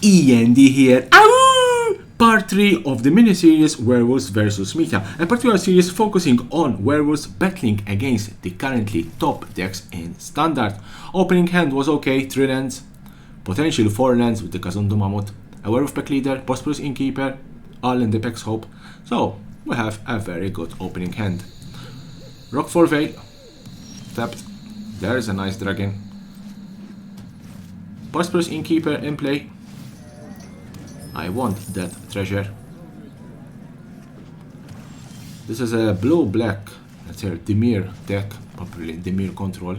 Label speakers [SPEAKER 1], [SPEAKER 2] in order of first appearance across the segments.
[SPEAKER 1] E.N.D here. Ow! Part 3 of the mini-series Werewolves vs Meta, a particular series focusing on werewolves battling against the currently top decks in Standard. Opening hand was okay, 3 lands, potentially 4 lands with the Kazundo Mammoth, a werewolf pack leader, prosperous innkeeper, all in the Pex Hope, so we have a very good opening hand. Rockfall Veil, tapped, there is a nice dragon, prosperous innkeeper in play. I want that treasure. This is a blue-black, let's say Dimir deck, probably Dimir control.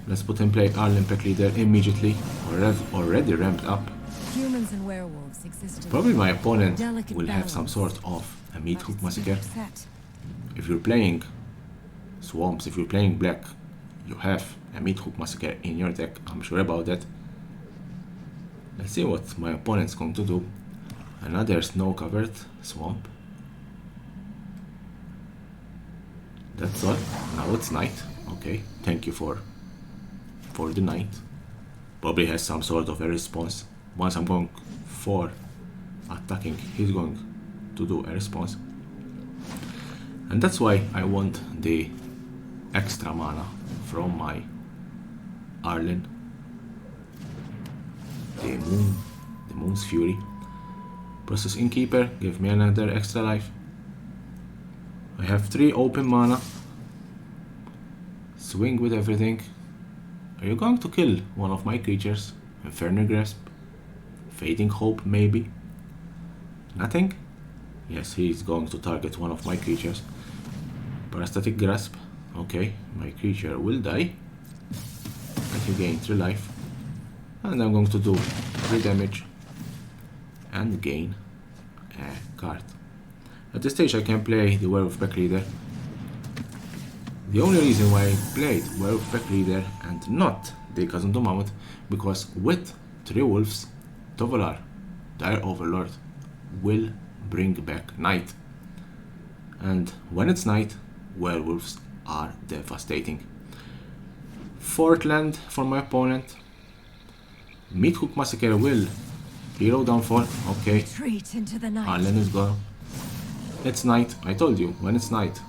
[SPEAKER 1] Let's put in play Arlen Pack Leader immediately, already ramped up.
[SPEAKER 2] Humans and werewolves exist.
[SPEAKER 1] Probably my opponent will have some sort of a Meat Hook Massacre. If you're playing Swamps, if you're playing Black, you have a Meat Hook Massacre in your deck, I'm sure about that. Let's see what my opponent's going to do. Another snow-covered swamp. That's all. Now it's night. Okay, thank you for the night. Probably has some sort of a response. Once I'm going for attacking, he's going to do a response. And that's why I want the extra mana from my Arlen. The Moon's Fury. Process Innkeeper, give me another extra life. I have 3 open mana. Swing with everything. Are you going to kill one of my creatures? Infernal Grasp? Fading Hope, maybe? Nothing? Yes, he's going to target one of my creatures. Parasitic Grasp. Okay, my creature will die. And he gain 3 life. And I'm going to do 3 damage and gain a card. At this stage I can play the Werewolf Pack Leader. The only reason why I played Werewolf Pack Leader and not the Kazundo Mammoth, because with 3 wolves, Tovolar, Dire Overlord, will bring back night. And when it's night, werewolves are devastating. 4th land for my opponent. Meat Hook Massacre will hero downfall. Okay, Arlen is gone. It's night. I told you, when it's night,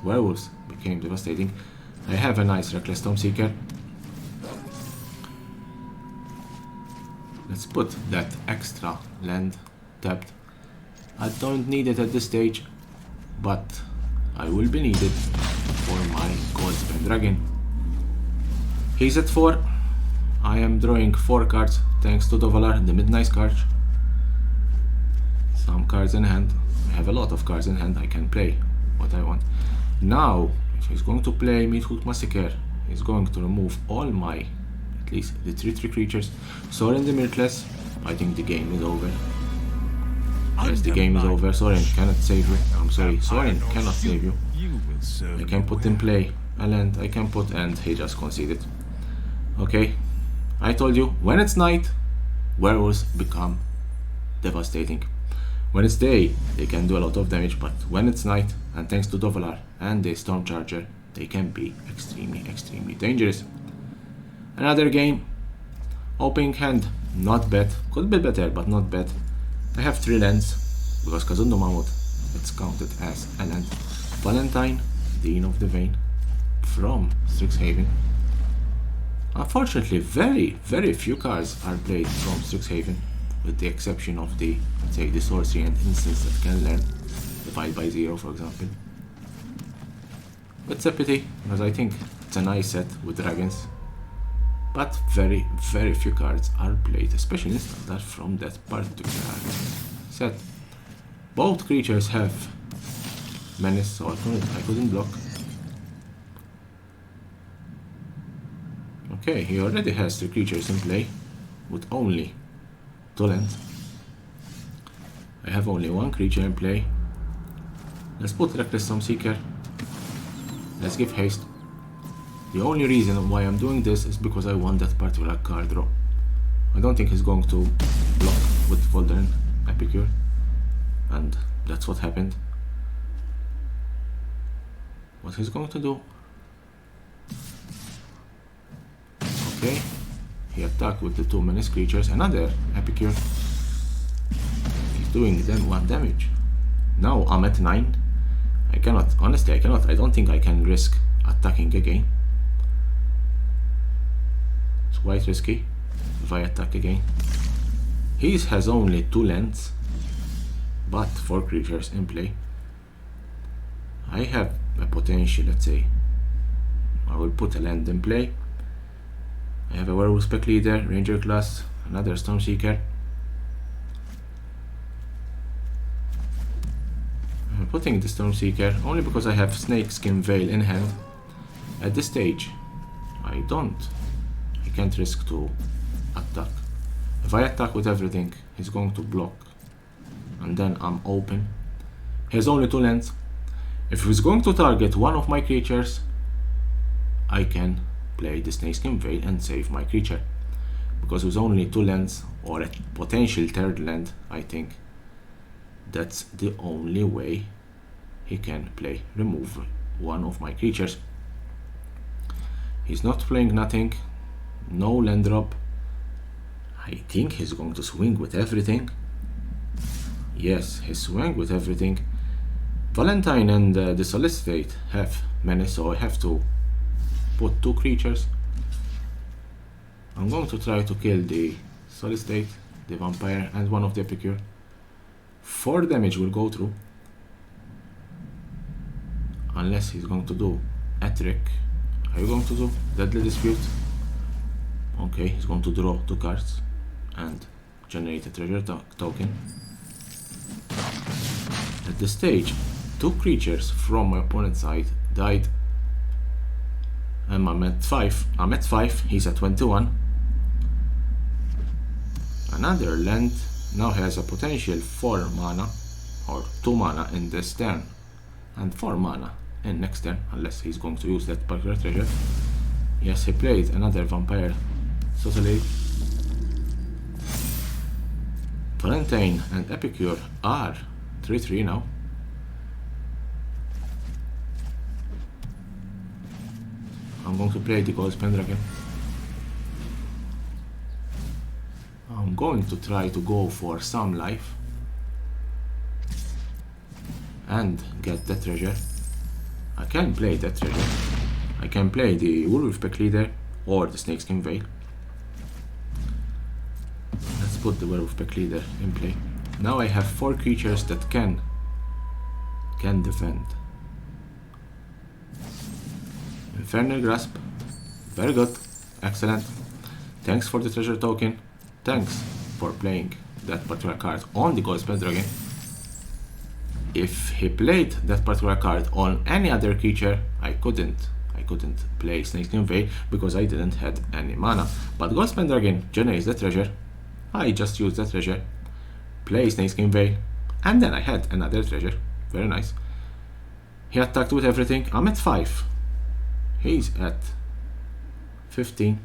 [SPEAKER 1] werewolves became devastating. I have a nice Reckless Stormseeker. Let's put that extra land tapped. I don't need it at this stage, but I will be needed for my Godspan Dragon. He's at 4. I am drawing 4 cards thanks to Tovolar, the Midnight Scourge. Some cards in hand. I have a lot of cards in hand. I can play what I want. Now, if he's going to play Meat Hook Massacre, he's going to remove all my, at least the 3/3 creatures. Sorin the Mirkless. I think the game is over. Yes, the game is over. Sorin cannot save you. I'm sorry, Sorin cannot save you. I can put in play a land. I can put, and he just conceded. Okay. I told you, when it's night, werewolves become devastating. When it's day, they can do a lot of damage, but when it's night, and thanks to Tovolar and the Stormcharger, they can be extremely dangerous. Another game. Opening hand, not bad. Could be better, but not bad. I have 3 lands, because Kazundo Mammoth, it's counted as a land. Valentine, Dean of the Vein, from Strixhaven. Unfortunately, very few cards are played from Strixhaven, with the exception of the, let's say, the sorcery and instants that can learn Divide by 0, for example. It's a pity, because I think it's a nice set with dragons, but very few cards are played, especially in Standard, from that particular set. Both creatures have menace, so I couldn't block. Okay, he already has 3 creatures in play, with only 2 lands. I have only 1 creature in play. Let's put Reckless Stormseeker. Let's give haste. The only reason why I'm doing this is because I want that particular card draw. I don't think he's going to block with Voldaren Epicure, and that's what happened. What he's going to do? Okay, he attacked with the 2 menace creatures. Another epicure. He's doing then 1 damage. Now I'm at 9. I cannot, honestly I cannot, I don't think I can risk attacking again. It's quite risky if I attack again. He has only 2 lands, but 4 creatures in play. I have a potential, let's say. I will put a land in play. I have a werewolf spec leader, ranger class, another stormseeker. I'm putting the stormseeker only because I have snakeskin veil in hand. At this stage, I can't risk to attack. If I attack with everything, he's going to block, and then I'm open. He has only 2 lands. If he's going to target one of my creatures, I can play the snakeskin veil and save my creature, because with only 2 lands or a potential 3rd land, I think that's the only way he can play remove one of my creatures. He's not playing nothing, no land drop. I think he's going to swing with everything. Yes, he swung with everything. Valentine and the Solicitate have menace, so I have to put 2 creatures. I'm going to try to kill the Solicitate, the Vampire, and one of the Epicure. 4 damage will go through, unless he's going to do a trick. Are you going to do Deadly Dispute? Okay, he's going to draw 2 cards and generate a treasure token. At this stage, 2 creatures from my opponent's side died, and I'm at 5. I'm at 5, he's at 21. Another land now has a potential 4 mana or 2 mana in this turn, and 4 mana in next turn, unless he's going to use that particular treasure. Yes, he played another Vampire Socialite. Valentine and Epicure are 3-3 now. I'm going to play the Gold Pendragon. I'm going to try to go for some life and get that treasure. I can play that treasure. I can play the Werewolf Spec Leader or the Snakeskin Veil. Let's put the Werewolf Spec Leader in play. Now I have 4 creatures that can defend. Infernal Grasp. Very good. Excellent. Thanks for the treasure token. Thanks for playing that particular card on the Gold Pendragon. If he played that particular card on any other creature, I couldn't play Snakeskin Veil because I didn't have any mana. But Gold Pendragon generates the treasure. I just used that treasure, play Snakeskin Veil, and then I had another treasure. Very nice. He attacked with everything. I'm at 5. He's at 15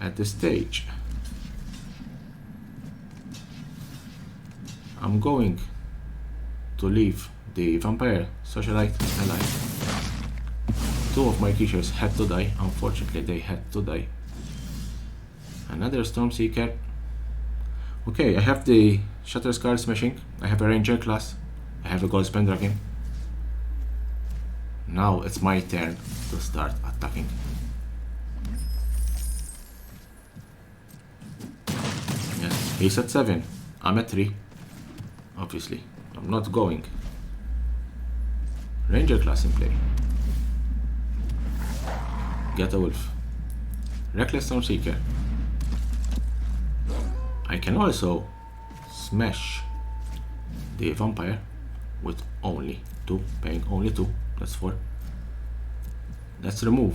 [SPEAKER 1] at this stage. I'm going to leave the Vampire Socialite alive. 2 of my creatures had to die. Unfortunately, they had to die. Another Stormseeker. Okay, I have the Shatterscar Smashing. I have a Ranger class. I have a Gold Pendragon. Now it's my turn to start attacking. Yes, he's at 7. I'm at 3. Obviously, I'm not going. Ranger class in play. Get a wolf. Reckless Stormseeker. I can also smash the Vampire with only 2, paying only 2. That's 4. Let's remove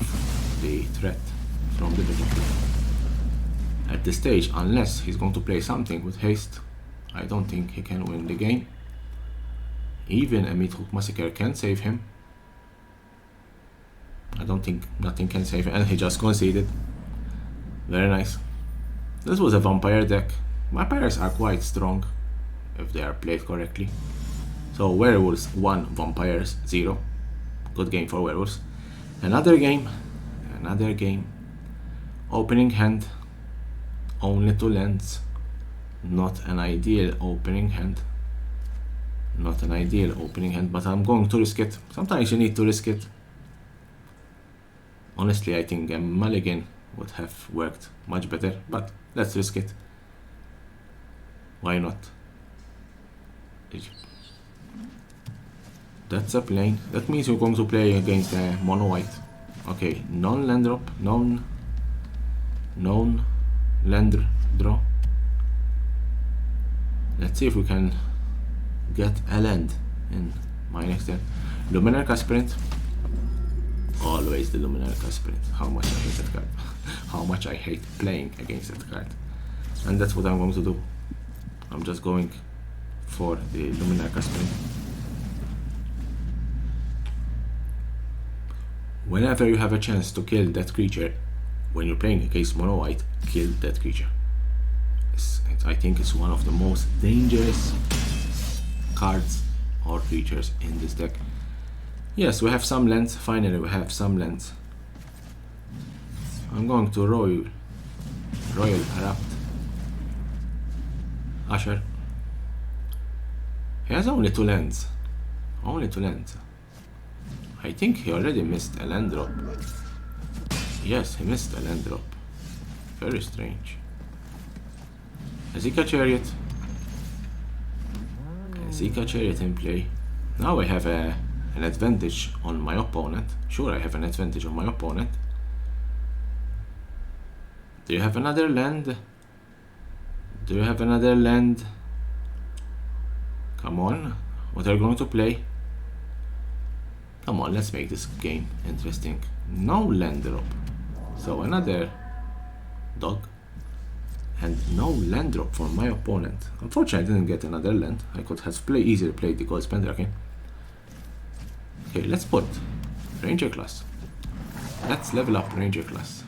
[SPEAKER 1] the threat from the battlefield. At this stage, unless he's going to play something with haste, I don't think he can win the game. Even a Meathook Massacre can save him. I don't think nothing can save him, and he just conceded. Very nice. This was a vampire deck. Vampires are quite strong if they are played correctly. So werewolves 1, vampires 0. Good game for werewolves. Another game Opening hand, only 2 lands. Not an ideal opening hand. Not an ideal opening hand, but I'm going to risk it. Sometimes you need to risk it. Honestly, I think a mulligan would have worked much better, but let's risk it. Why not? That's a plane. That means you're going to play against a mono white. Okay, non-land drop, non-land draw. Let's see if we can get a land in my next turn. Luminar Casperant. Always the Luminar Casperant. How much I hate that card. How much I hate playing against that card. And that's what I'm going to do. I'm just going for the Luminar Casperant. Whenever you have a chance to kill that creature, when you're playing against mono white, kill that creature. I think it's one of the most dangerous cards or creatures in this deck. Yes, we have some lands. Finally, we have some lands. I'm going to Royal Erupt. Usher. He has only 2 lands. Only 2 lands. I think he already missed a land drop. Yes, he missed a land drop. Very strange. Azika Chariot. Azika Chariot in play. Now I have an advantage on my opponent. Sure, I have an advantage on my opponent. Do you have another land? Do you have another land? Come on. What are you going to play? Come on, let's make this game interesting. No land drop. So another dog. And no land drop for my opponent. Unfortunately, I didn't get another land. I could have easily played the Gold Pendragon. Okay, let's put Ranger class. Let's level up Ranger class.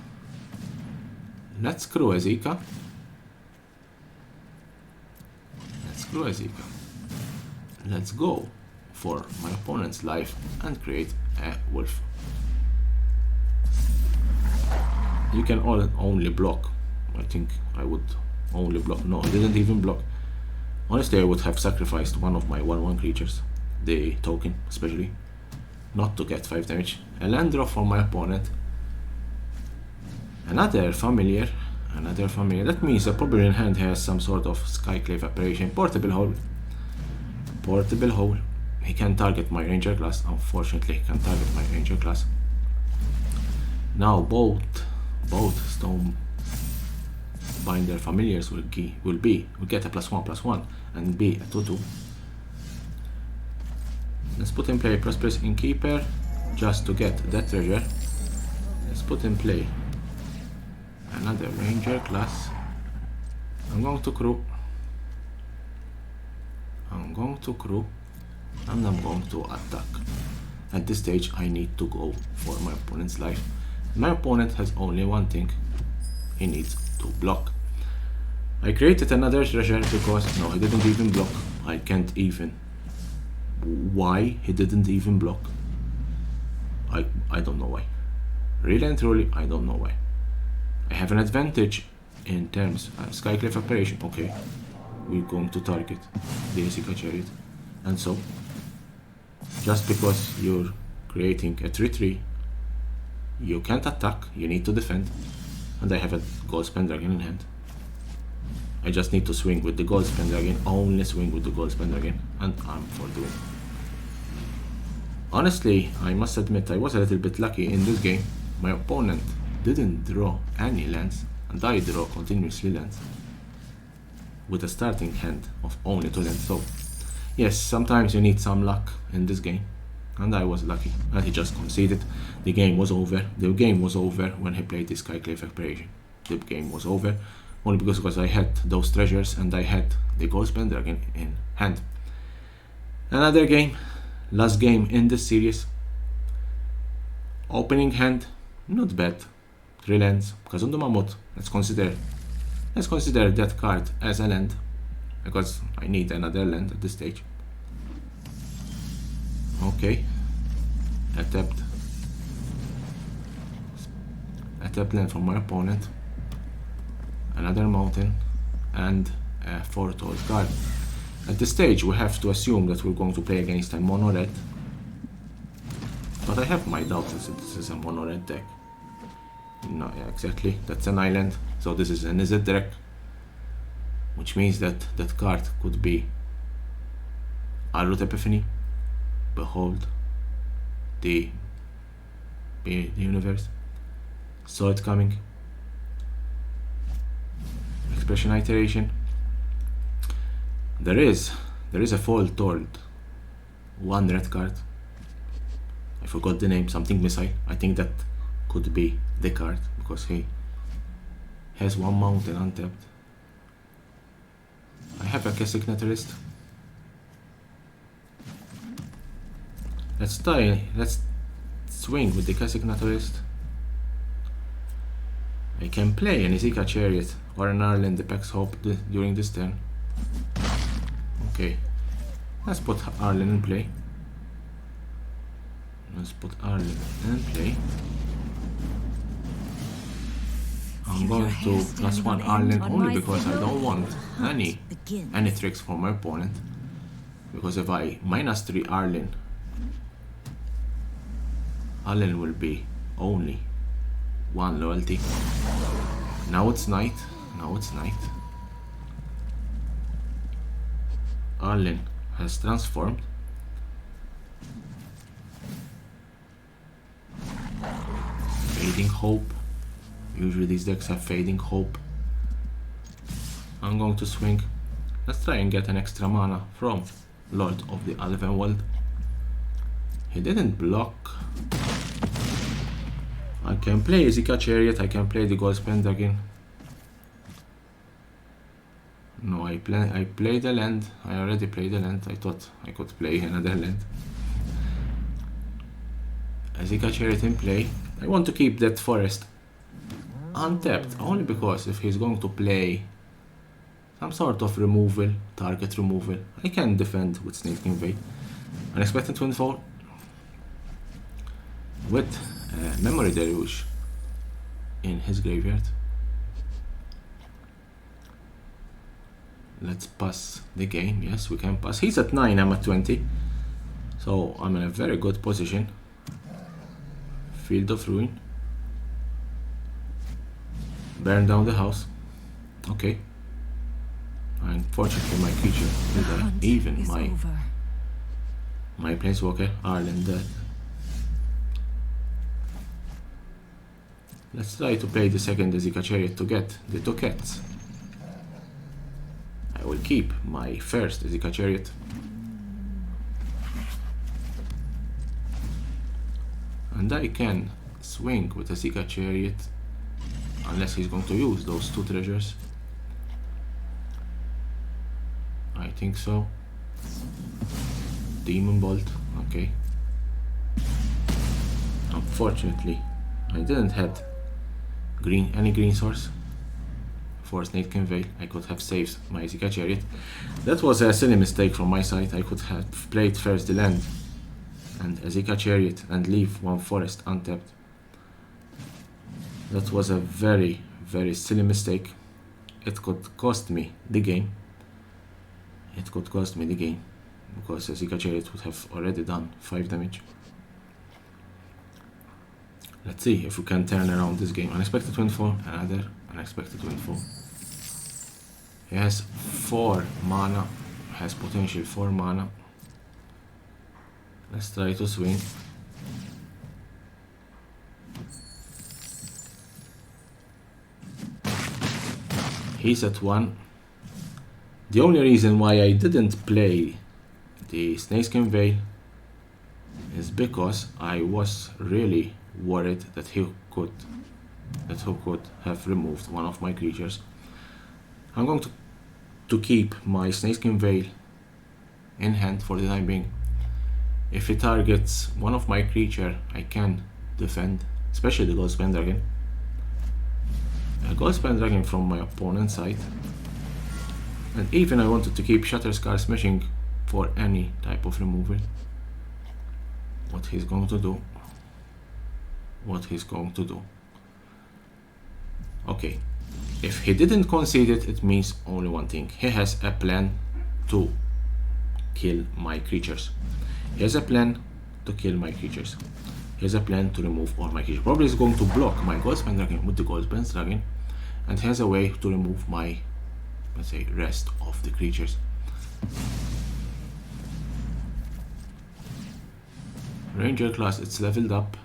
[SPEAKER 1] Let's screw Azika. Let's screw Azika. Let's go for my opponent's life and create a wolf. You can only block. I think I would only block. No, I didn't even block. Honestly, I would have sacrificed one of my 1/1 creatures, the token especially, not to get 5 damage. A land draw for my opponent. Another familiar. That means the probably in hand has some sort of Skyclave Apparition. Portable Hole. He can target my Ranger class. Unfortunately, he can target my Ranger class. Now both Stonebinder familiars will get a +1/+1 and be a 2/2. Let's put in play Prosperous Innkeeper just to get that treasure. Let's put in play another Ranger class. I'm going to crew. And I'm going to attack. At this stage, I need to go for my opponent's life. My opponent has only one thing. He needs to block. I created another treasure because no, he didn't even block. I can't even. Why he didn't even block? I don't know why. Really and truly, I don't know why. I have an advantage in terms of Skyclave Apparition. Okay, we're going to target the Azika Chariot, and so just because you're creating a 3/3, you can't attack. You need to defend, and I have a Gold Pendragon in hand. I just need to swing with the Gold Pendragon, only swing with the Gold Pendragon, and I'm for doing. Honestly, I must admit I was a little bit lucky in this game. My opponent didn't draw any lands, and I draw continuously lands with a starting hand of only 2 lands. So yes, sometimes you need some luck in this game, and I was lucky, and he just conceded. The game was over. The game was over when he played this Skyclave Apparition. The game was over only because I had those treasures and I had the Gold Pendragon in hand. Another game, last game in this series. Opening hand, not bad. 3 lands. Kazundu Mammoth. Let's consider that card as a land, because I need another land at this stage. tapped land from my opponent, another mountain, and a 4 total card. At this stage we have to assume that we're going to play against a mono red, but I have my doubts that this is a mono red deck. No, yeah, exactly, that's an island, so this is an Izzet deck, which means that that card could be Arut Epiphany, Behold the universe, Saw It Coming, Expression Iteration. There is a foil toward one red card. I forgot the name, something missile. I think that could be the card because he has one mountain untapped. I have a Keswick Naturalist. Let's swing with the Keswick Naturalist. I can play an Izika Chariot or an Arlen Depex Hope during this turn. Okay, let's put Arlen in play. I'm going to +1 Arlen only because I don't want any tricks from my opponent. Because if I -3 Arlen will be only 1 loyalty. Now it's night. Arlen has transformed. Fading Hope. Usually these decks have Fading Hope. I'm going to swing. Let's try and get an extra mana from Lord of the Elven World. He didn't block. I can play Izika Chariot, I can play the Ghost Pendragon. No, I played the land. I already played the land. I thought I could play another land. Izika Chariot in play. I want to keep that forest untapped, only because if he's going to play some sort of removal, target removal, I can defend with Snakeskin Veil. Unexpected Windfall with Memory Deluge in his graveyard. Let's pass the game. Yes, we can pass. He's at 9, I'm at 20. So I'm in a very good position. Field of Ruin. Burn down the house. Okay. Unfortunately my creature will die. Even my Planeswalker, Arlen, dead. Let's try to play the second Izika Chariot to get the 2 cats. I will keep my first Izika Chariot. And I can swing with Izika Chariot unless he's going to use those 2 treasures. I think so. Demon Bolt, okay. Unfortunately, I didn't have any green source for Snakeskin Veil. I could have saved my Izika Chariot. That was a silly mistake from my side. I could have played first the land and Izika Chariot and leave 1 forest untapped. That was a very, very silly mistake. It could cost me the game. Because Izika Chariot would have already done 5 damage. Let's see if we can turn around this game. Unexpected Windfall, another Unexpected Windfall. He has 4 mana, has potential 4 mana. Let's try to swing. He's at 1. The only reason why I didn't play the Snakeskin Veil is because I was really worried that he could have removed one of my creatures. I'm going to keep my Snakeskin Veil in hand for the time being. If he targets one of my creature, I can defend, especially the Ghost Pendragon. A Ghost Pendragon from my opponent's side. And even I wanted to keep Shatterscar Smashing for any type of removal. What he's going to do. Okay, if he didn't concede it, it means only one thing. He has a plan to kill my creatures. He has a plan to kill my creatures. He has a plan to remove all my creatures. Probably is going to block my Goldspan Dragon with the Goldspan Dragon, and he has a way to remove my, let's say, rest of the creatures. Ranger class, it's leveled up.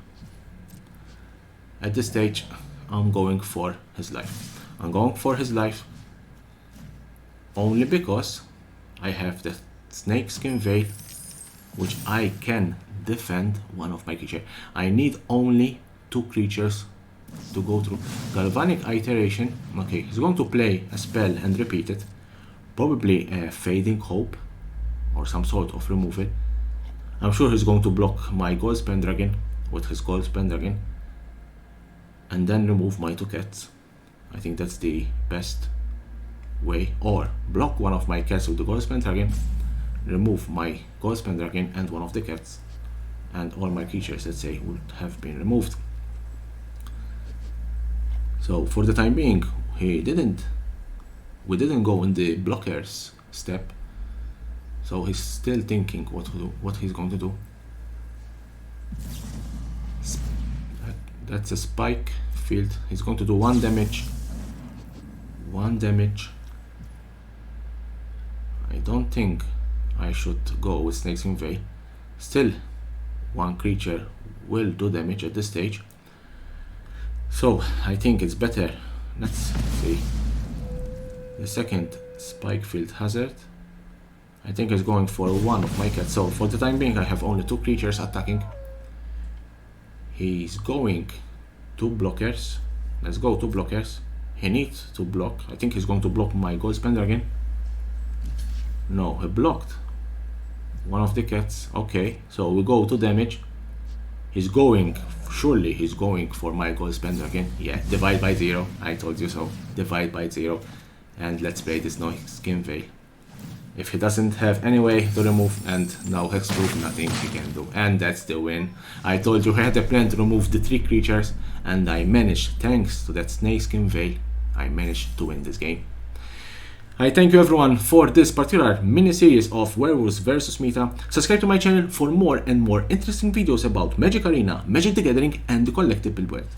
[SPEAKER 1] At this stage, I'm going for his life. I'm going for his life only because I have the Snakeskin Veil, which I can defend one of my creatures. I need only 2 creatures to go through. Galvanic Iteration. Okay, he's going to play a spell and repeat it. Probably a Fading Hope or some sort of removal. I'm sure he's going to block my Goldspan Dragon with his Goldspan Dragon and then remove my 2 cats. I think that's the best way. Or block one of my cats with the Goldspan Dragon, remove my Goldspan Dragon and one of the cats, and all my creatures, let's say, would have been removed. So for the time being, we didn't go in the blockers step. So he's still thinking what he's going to do. That's a spike field. He's going to do 1 damage. 1 damage. I don't think I should go with Snakeskin Veil. Still, 1 creature will do damage at this stage. So I think it's better. Let's see. The second spike field hazard. I think he's going for 1 of my cats. So for the time being, I have only 2 creatures attacking. He's going 2 blockers. Let's go 2 blockers. He needs to block. I think he's going to block my Goldspan Dragon. No, he blocked one of the cats. Okay, so we go to damage. He's going, surely he's going for my Goldspan Dragon. Yeah, divide by 0. I told you so. Divide by 0. And let's play this Snakeskin Veil. If he doesn't have any way to remove, and now hexproof, nothing he can do. And that's the win. I told you I had a plan to remove the 3 creatures, and I managed, thanks to that Snakeskin Veil, I managed to win this game. I thank you everyone for this particular mini-series of Werewolves vs Meta. Subscribe to my channel for more and more interesting videos about Magic Arena, Magic the Gathering, and the collectible world.